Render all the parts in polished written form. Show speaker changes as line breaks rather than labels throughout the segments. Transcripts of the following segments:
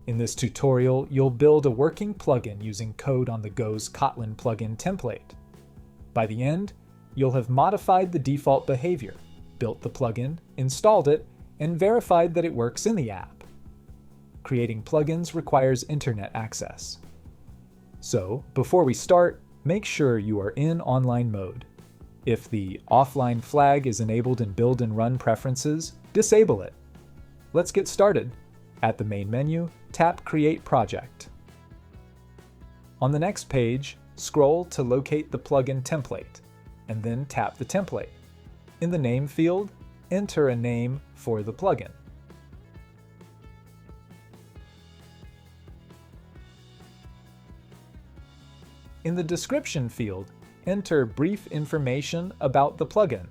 In this tutorial, you'll build a working plugin using Code on the Go's Kotlin plugin template. By the end, you'll have modified the default behavior, built the plugin, installed it, and verified that it works in the app. Creating plugins requires internet access. So, before we start, make sure you are in online mode. If the offline flag is enabled in Build and Run preferences, disable it. Let's get started. At the main menu, tap Create Project. On the next page, scroll to locate the plugin template, and then tap the template. In the name field, enter a name for the plugin. In the description field, enter brief information about the plugin.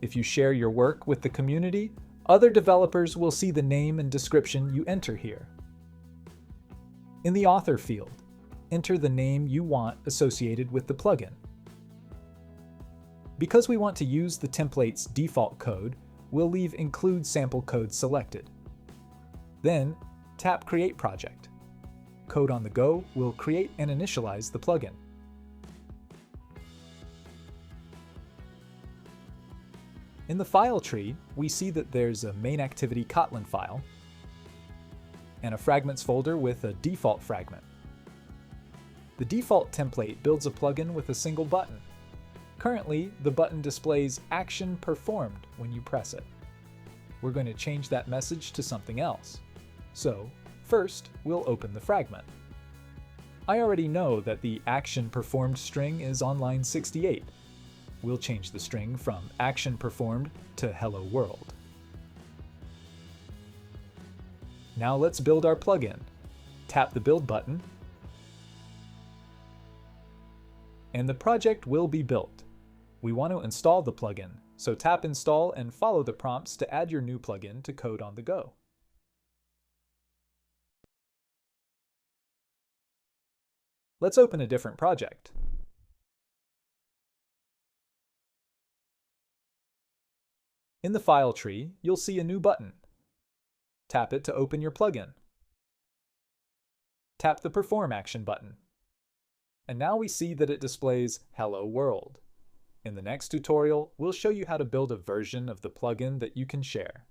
If you share your work with the community, other developers will see the name and description you enter here. In the author field, enter the name you want associated with the plugin. Because we want to use the template's default code, we'll leave Include Sample Code selected. Then, tap Create Project. Code on the Go will create and initialize the plugin. In the file tree, we see that there's a main activity Kotlin file and a fragments folder with a default fragment. The default template builds a plugin with a single button. Currently, the button displays action performed when you press it. We're going to change that message to something else. So, first, we'll open the fragment. I already know that the action performed string is on line 68. We'll change the string from action performed to hello world. Now let's build our plugin. Tap the Build button, and the project will be built. We want to install the plugin, so tap Install and follow the prompts to add your new plugin to Code on the Go. Let's open a different project. In the file tree, you'll see a new button. Tap it to open your plugin. Tap the Perform action button. And now we see that it displays Hello World. In the next tutorial, we'll show you how to build a version of the plugin that you can share.